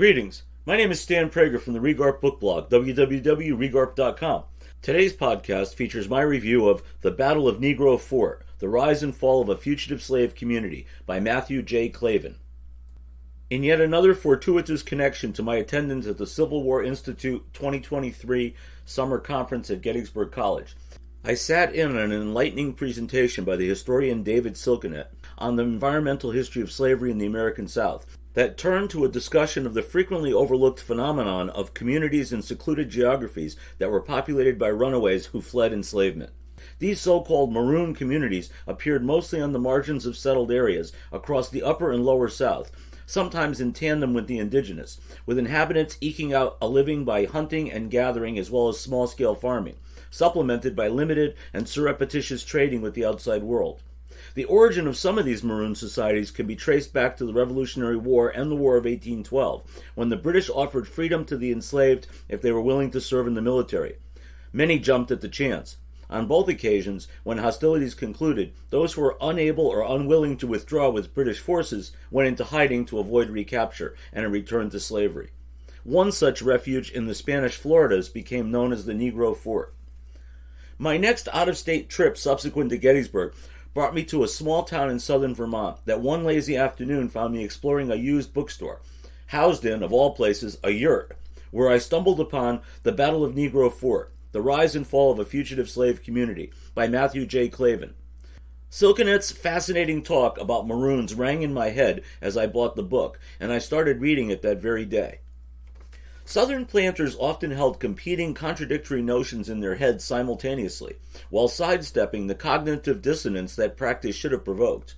Greetings. My name is Stan Prager from the Regarp book blog, www.regarp.com. Today's podcast features my review of The Battle of Negro Fort, The Rise and Fall of a Fugitive Slave Community by Matthew J. Clavin. In yet another fortuitous connection to my attendance at the Civil War Institute 2023 Summer Conference at Gettysburg College, I sat in on an enlightening presentation by the historian David Silkenet on the environmental history of slavery in the American South that turned to a discussion of the frequently overlooked phenomenon of communities in secluded geographies that were populated by runaways who fled enslavement. These so-called maroon communities appeared mostly on the margins of settled areas across the upper and lower South, sometimes in tandem with the indigenous, with inhabitants eking out a living by hunting and gathering as well as small-scale farming, supplemented by limited and surreptitious trading with the outside world. The origin of some of these maroon societies can be traced back to the Revolutionary War and the War of 1812, when the British offered freedom to the enslaved if they were willing to serve in the military. Many jumped at the chance. On both occasions, when hostilities concluded, those who were unable or unwilling to withdraw with British forces went into hiding to avoid recapture and a return to slavery. One such refuge in the Spanish Floridas became known as the Negro Fort. My next out-of-state trip subsequent to Gettysburg brought me to a small town in southern Vermont that one lazy afternoon found me exploring a used bookstore, housed in, of all places, a yurt, where I stumbled upon The Battle of Negro Fort, The Rise and Fall of a Fugitive Slave Community by Matthew J. Clavin. Silkenet's fascinating talk about maroons rang in my head as I bought the book, and I started reading it that very day. Southern planters often held competing, contradictory notions in their heads simultaneously, while sidestepping the cognitive dissonance that practice should have provoked.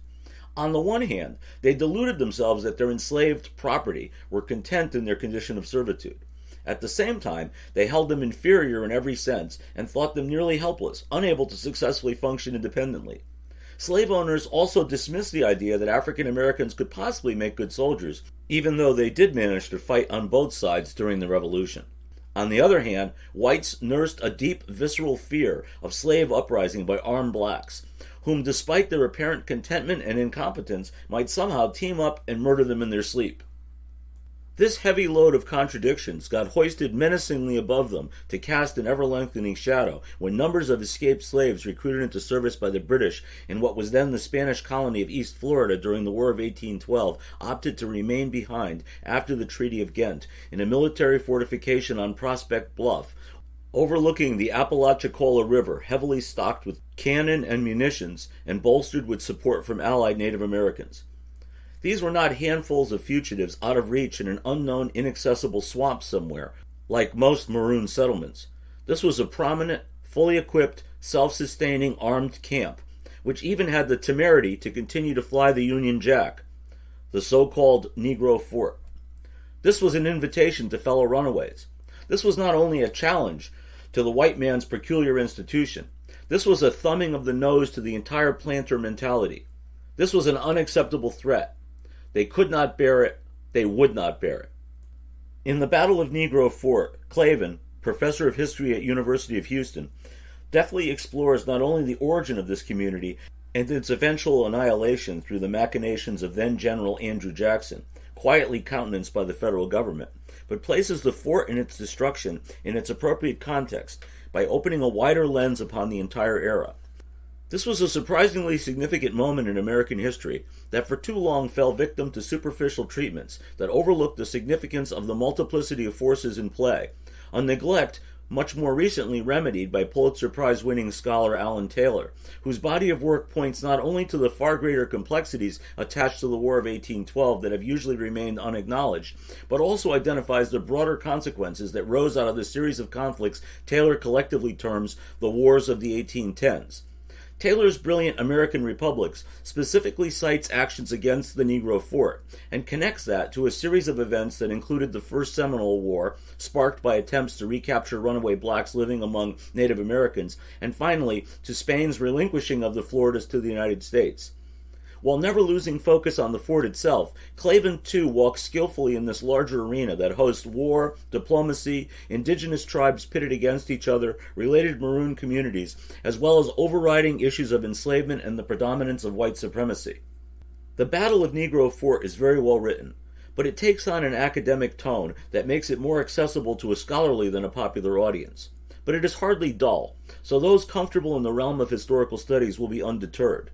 On the one hand, they deluded themselves that their enslaved property were content in their condition of servitude. At the same time, they held them inferior in every sense and thought them nearly helpless, unable to successfully function independently. Slave owners also dismissed the idea that African Americans could possibly make good soldiers, even though they did manage to fight on both sides during the Revolution. On the other hand, whites nursed a deep, visceral fear of slave uprising by armed blacks, whom, despite their apparent contentment and incompetence, might somehow team up and murder them in their sleep. This heavy load of contradictions got hoisted menacingly above them to cast an ever-lengthening shadow when numbers of escaped slaves recruited into service by the British in what was then the Spanish colony of East Florida during the War of 1812 opted to remain behind after the Treaty of Ghent in a military fortification on Prospect Bluff, overlooking the Apalachicola River, heavily stocked with cannon and munitions and bolstered with support from allied Native Americans. These were not handfuls of fugitives out of reach in an unknown, inaccessible swamp somewhere, like most maroon settlements. This was a prominent, fully equipped, self-sustaining armed camp, which even had the temerity to continue to fly the Union Jack, the so-called Negro Fort. This was an invitation to fellow runaways. This was not only a challenge to the white man's peculiar institution. This was a thumbing of the nose to the entire planter mentality. This was an unacceptable threat. They could not bear it. They would not bear it. In The Battle of Negro Fort, Clavin, professor of history at University of Houston, deftly explores not only the origin of this community and its eventual annihilation through the machinations of then-General Andrew Jackson, quietly countenanced by the federal government, but places the fort and its destruction in its appropriate context by opening a wider lens upon the entire era. This was a surprisingly significant moment in American history that for too long fell victim to superficial treatments that overlooked the significance of the multiplicity of forces in play, a neglect much more recently remedied by Pulitzer Prize-winning scholar Alan Taylor, whose body of work points not only to the far greater complexities attached to the War of 1812 that have usually remained unacknowledged, but also identifies the broader consequences that rose out of the series of conflicts Taylor collectively terms the Wars of the 1810s. Taylor's brilliant American Republics specifically cites actions against the Negro Fort and connects that to a series of events that included the First Seminole War, sparked by attempts to recapture runaway blacks living among Native Americans, and finally to Spain's relinquishing of the Floridas to the United States. While never losing focus on the fort itself, Clavin too walks skillfully in this larger arena that hosts war, diplomacy, indigenous tribes pitted against each other, related maroon communities, as well as overriding issues of enslavement and the predominance of white supremacy. The Battle of Negro Fort is very well written, but it takes on an academic tone that makes it more accessible to a scholarly than a popular audience. But it is hardly dull, so those comfortable in the realm of historical studies will be undeterred.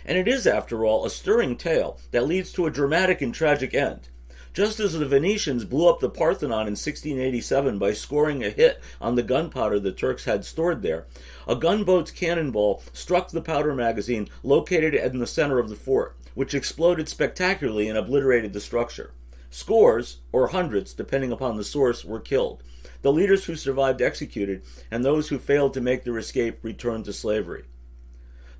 And it is, after all, a stirring tale that leads to a dramatic and tragic end. Just as the Venetians blew up the Parthenon in 1687 by scoring a hit on the gunpowder the Turks had stored there, a gunboat's cannonball struck the powder magazine located in the center of the fort, which exploded spectacularly and obliterated the structure. Scores, or hundreds, depending upon the source, were killed. The leaders who survived executed, and those who failed to make their escape returned to slavery.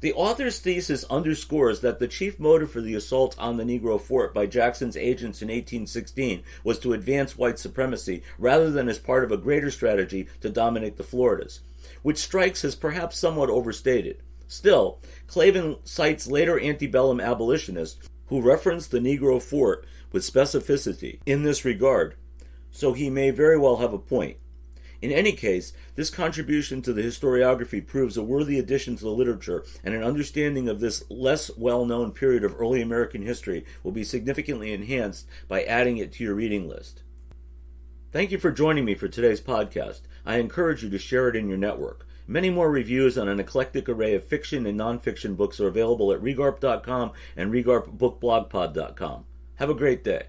The author's thesis underscores that the chief motive for the assault on the Negro fort by Jackson's agents in 1816 was to advance white supremacy rather than as part of a greater strategy to dominate the Floridas, which strikes as perhaps somewhat overstated. Still, Clavin cites later antebellum abolitionists who referenced the Negro fort with specificity in this regard, so he may very well have a point. In any case, this contribution to the historiography proves a worthy addition to the literature, and an understanding of this less well-known period of early American history will be significantly enhanced by adding it to your reading list. Thank you for joining me for today's podcast. I encourage you to share it in your network. Many more reviews on an eclectic array of fiction and nonfiction books are available at Regarp.com and RegarpBookBlogPod.com. Have a great day.